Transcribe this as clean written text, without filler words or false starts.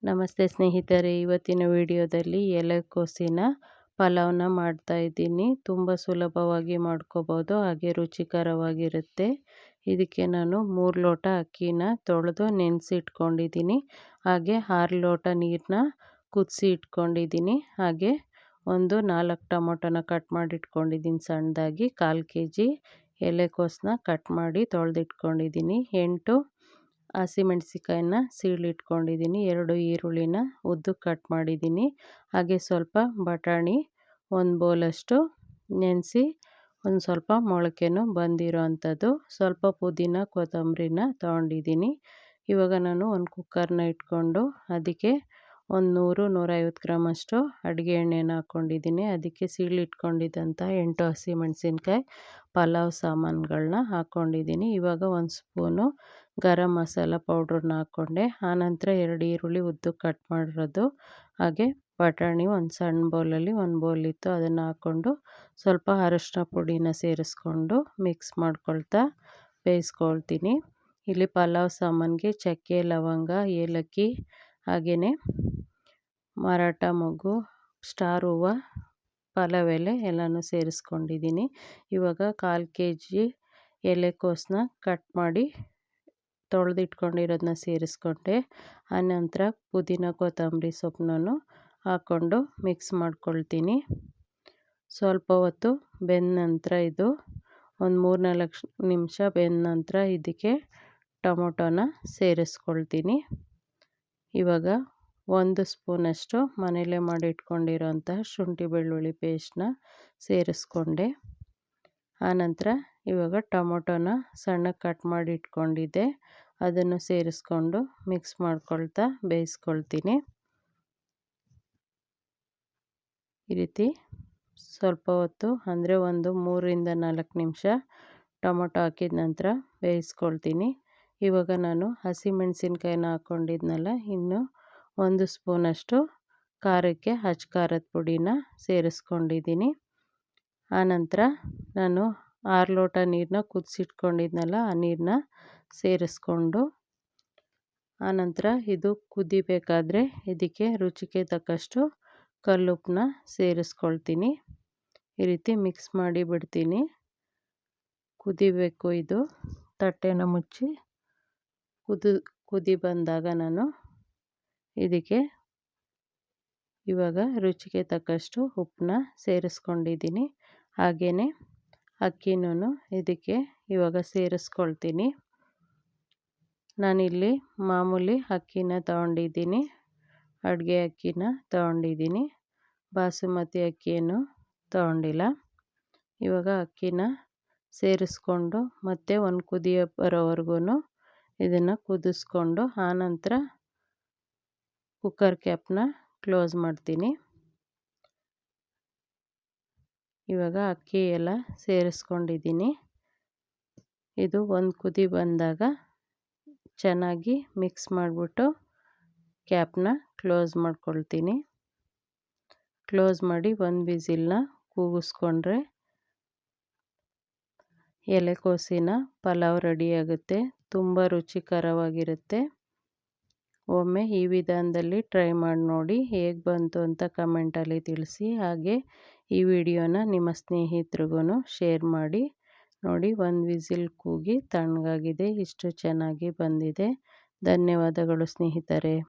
ನಮಸ್ತೆ ಸ್ನೇಹಿತರೆ, ಇವತ್ತಿನ ವಿಡಿಯೋದಲ್ಲಿ ಎಲೆಕೋಸಿನ ಪಲಾವ್ನ ಮಾಡ್ತಾ ಇದ್ದೀನಿ. ತುಂಬ ಸುಲಭವಾಗಿ ಮಾಡ್ಕೋಬೋದು, ಹಾಗೆ ರುಚಿಕರವಾಗಿರುತ್ತೆ. ಇದಕ್ಕೆ ನಾನು 3 ಲೋಟ ಅಕ್ಕಿನ ತೊಳೆದು ನೆನೆಸಿಟ್ಕೊಂಡಿದ್ದೀನಿ. ಹಾಗೆ 6 ಲೋಟ ನೀರನ್ನ ಕುದಿಸಿ ಇಟ್ಕೊಂಡಿದ್ದೀನಿ. ಹಾಗೆ ಒಂದು 4 ಟೊಮೊಟೊನ ಕಟ್ ಮಾಡಿ ಇಟ್ಕೊಂಡಿದ್ದೀನಿ ಸಣ್ಣದಾಗಿ. 1/4 kg ಎಲೆಕೋಸನ್ನ ಕಟ್ ಮಾಡಿ ತೊಳೆದಿಟ್ಕೊಂಡಿದ್ದೀನಿ. 8 ಹಸಿಮೆಣಸಿಕಾಯಿನ ಸೀಳಿಟ್ಕೊಂಡಿದ್ದೀನಿ. 2 ಈರುಳ್ಳಿನ ಉದ್ದಕ್ಕೆ ಕಟ್ ಮಾಡಿದ್ದೀನಿ. ಹಾಗೆ ಸ್ವಲ್ಪ ಬಟಾಣಿ 1 ಬೌಲಷ್ಟು ನೆನೆಸಿ ಒಂದು ಸ್ವಲ್ಪ ಮೊಳಕೆನೂ ಬಂದಿರೋ ಅಂಥದ್ದು. ಸ್ವಲ್ಪ ಪುದೀನ ಕೊತ್ತಂಬರಿನ ತೊಗೊಂಡಿದ್ದೀನಿ. ಇವಾಗ ನಾನು ಒಂದು ಕುಕ್ಕರ್ನ ಇಟ್ಕೊಂಡು ಅದಕ್ಕೆ ಒಂದು 100-150 ಗ್ರಾಮಷ್ಟು ಅಡುಗೆ ಎಣ್ಣೆನ ಹಾಕ್ಕೊಂಡಿದ್ದೀನಿ. ಅದಕ್ಕೆ ಸೀಳಿಟ್ಕೊಂಡಿದ್ದಂಥ 8 ಹಸಿಮೆಣಸಿನ್ಕಾಯಿ ಪಲಾವ್ ಸಾಮಾನುಗಳನ್ನ ಹಾಕ್ಕೊಂಡಿದ್ದೀನಿ. ಇವಾಗ 1 ಸ್ಪೂನು ಗರಂ ಮಸಾಲ ಪೌಡ್ರನ್ನ ಹಾಕ್ಕೊಂಡೆ. ಆನಂತರ 2 ಈರುಳ್ಳಿ ಉದ್ದಕ್ಕೆ ಕಟ್ ಮಾಡಿರೋದು, ಹಾಗೆ ಬಟಾಣಿ ಒಂದು ಸಣ್ಣ ಬೌಲಲ್ಲಿ 1 ಬೌಲ್ ಇತ್ತು, ಅದನ್ನು ಹಾಕ್ಕೊಂಡು ಸ್ವಲ್ಪ ಅರಶಿನ ಪುಡಿನ ಸೇರಿಸ್ಕೊಂಡು ಮಿಕ್ಸ್ ಮಾಡ್ಕೊಳ್ತಾ ಬೇಯಿಸ್ಕೊಳ್ತೀನಿ. ಇಲ್ಲಿ ಪಲಾವ್ ಸಾಮಾನಿಗೆ ಚಕ್ಕೆ, ಲವಂಗ, ಏಲಕ್ಕಿ, ಹಾಗೆಯೇ ಮರಾಠ ಮೊಗ್ಗು, ಸ್ಟಾರ್ ಹೂವು, ಪಲಾವ್ ಎಲೆ ಎಲ್ಲನೂ ಸೇರಿಸ್ಕೊಂಡಿದ್ದೀನಿ. ಇವಾಗ 1/4 kg ಎಲೆಕೋಸನ್ನ ಕಟ್ ಮಾಡಿ ತೊಳೆದಿಟ್ಕೊಂಡಿರೋದನ್ನ ಸೇರಿಸ್ಕೊಂಡೆ. ಆನಂತರ ಪುದೀನ ಕೊತ್ತಂಬರಿ ಸೊಪ್ಪನ್ನು ಹಾಕ್ಕೊಂಡು ಮಿಕ್ಸ್ ಮಾಡ್ಕೊಳ್ತೀನಿ. ಸ್ವಲ್ಪ ಹೊತ್ತು ಬೆಂದ ನಂತರ ಇದು ಒಂದು 3-4 ನಿಮಿಷ ಬೆಂದ ನಂತರ ಇದಕ್ಕೆ ಟೊಮೊಟೊನ ಸೇರಿಸ್ಕೊಳ್ತೀನಿ. ಇವಾಗ 1 ಸ್ಪೂನಷ್ಟು ಮನೆಯಲ್ಲೇ ಮಾಡಿಟ್ಕೊಂಡಿರೋಂಥ ಶುಂಠಿ ಬೆಳ್ಳುಳ್ಳಿ ಪೇಸ್ಟ್ನ ಸೇರಿಸ್ಕೊಂಡೆ. ಆನಂತರ ಇವಾಗ ಟೊಮೊಟೊನ ಸಣ್ಣಗೆ ಕಟ್ ಮಾಡಿ ಇಟ್ಕೊಂಡಿದ್ದೆ, ಅದನ್ನು ಸೇರಿಸ್ಕೊಂಡು ಮಿಕ್ಸ್ ಮಾಡ್ಕೊಳ್ತಾ ಬೇಯಿಸ್ಕೊಳ್ತೀನಿ. ಈ ರೀತಿ ಸ್ವಲ್ಪ ಹೊತ್ತು ಅಂದರೆ ಒಂದು 3-4 ನಿಮಿಷ ಟೊಮೊಟೊ ಹಾಕಿದ ನಂತರ ಬೇಯಿಸ್ಕೊಳ್ತೀನಿ. ಇವಾಗ ನಾನು ಹಸಿಮೆಣಸಿನ್ಕಾಯಿನ ಹಾಕ್ಕೊಂಡಿದ್ನಲ್ಲ, ಇನ್ನು 1 ಸ್ಪೂನಷ್ಟು ಖಾರಕ್ಕೆ ಅಚ್ಚ ಖಾರದ ಪುಡಿನ ಸೇರಿಸ್ಕೊಂಡಿದ್ದೀನಿ. ಆನಂತರ ನಾನು 6 ಲೋಟ ನೀರನ್ನ ಕುದಿಸಿಟ್ಕೊಂಡಿದ್ನಲ್ಲ, ಆ ನೀರನ್ನ ಸೇರಿಸ್ಕೊಂಡು ಆನಂತರ ಇದು ಕುದಿಬೇಕಾದ್ರೆ ಇದಕ್ಕೆ ರುಚಿಗೆ ತಕ್ಕಷ್ಟು ಕಲ್ಲುಪ್ಪನ್ನ ಸೇರಿಸ್ಕೊಳ್ತೀನಿ. ಈ ರೀತಿ ಮಿಕ್ಸ್ ಮಾಡಿ ಬಿಡ್ತೀನಿ. ಕುದಿಬೇಕು. ಇದು ತಟ್ಟೆನ ಮುಚ್ಚಿ ಕುದಿ ಬಂದಾಗ ನಾನು ಇದಕ್ಕೆ ಇವಾಗ ರುಚಿಗೆ ತಕ್ಕಷ್ಟು ಉಪ್ಪನ್ನ ಸೇರಿಸ್ಕೊಂಡಿದ್ದೀನಿ. ಹಾಗೆಯೇ ಅಕ್ಕಿನೂ ಇದಕ್ಕೆ ಇವಾಗ ಸೇರಿಸ್ಕೊಳ್ತೀನಿ. ನಾನಿಲ್ಲಿ ಮಾಮೂಲಿ ಅಕ್ಕಿನ ತೊಗೊಂಡಿದ್ದೀನಿ, ಅಡುಗೆ ಅಕ್ಕಿನ ತೊಗೊಂಡಿದ್ದೀನಿ, ಬಾಸುಮತಿ ಅಕ್ಕಿಯನ್ನು ತೊಗೊಂಡಿಲ್ಲ. ಇವಾಗ ಅಕ್ಕಿನ ಸೇರಿಸ್ಕೊಂಡು ಮತ್ತೆ ಒಂದು ಕುದಿ ಬರೋವರೆಗೂ ಇದನ್ನು ಕುದಿಸ್ಕೊಂಡು ಆನಂತರ ಕುಕ್ಕರ್ ಕ್ಯಾಪ್ನ ಕ್ಲೋಸ್ ಮಾಡ್ತೀನಿ. ಇವಾಗ ಅಕ್ಕಿ ಎಲ್ಲ ಸೇರಿಸ್ಕೊಂಡಿದ್ದೀನಿ. ಇದು ಒಂದು ಕುದಿ ಬಂದಾಗ ಚೆನ್ನಾಗಿ ಮಿಕ್ಸ್ ಮಾಡಿಬಿಟ್ಟು ಕ್ಯಾಪ್ನ ಕ್ಲೋಸ್ ಮಾಡ್ಕೊಳ್ತೀನಿ. ಕ್ಲೋಸ್ ಮಾಡಿ 1 ವಿಸಿಲ್ನ ಕೂಗಿಸ್ಕೊಂಡ್ರೆ ಎಲೆಕೋಸಿನ ಪಲಾವ್ ರೆಡಿಯಾಗುತ್ತೆ. ತುಂಬ ರುಚಿಕರವಾಗಿರುತ್ತೆ. ಒಮ್ಮೆ ಈ ವಿಧಾನದಲ್ಲಿ ಟ್ರೈ ಮಾಡಿ ನೋಡಿ, ಹೇಗೆ ಬಂತು ಅಂತ ಕಮೆಂಟಲ್ಲಿ ತಿಳಿಸಿ. ಹಾಗೆ ಈ ವಿಡಿಯೋನ ನಿಮ್ಮ ಸ್ನೇಹಿತರಿಗೂ ಶೇರ್ ಮಾಡಿ. ನೋಡಿ, 1 ವಿಸಿಲ್ ಕೂಗಿ ತಣ್ಣಗಾಗಿದೆ. ಇಷ್ಟು ಚೆನ್ನಾಗಿ ಬಂದಿದೆ. ಧನ್ಯವಾದಗಳು ಸ್ನೇಹಿತರೆ.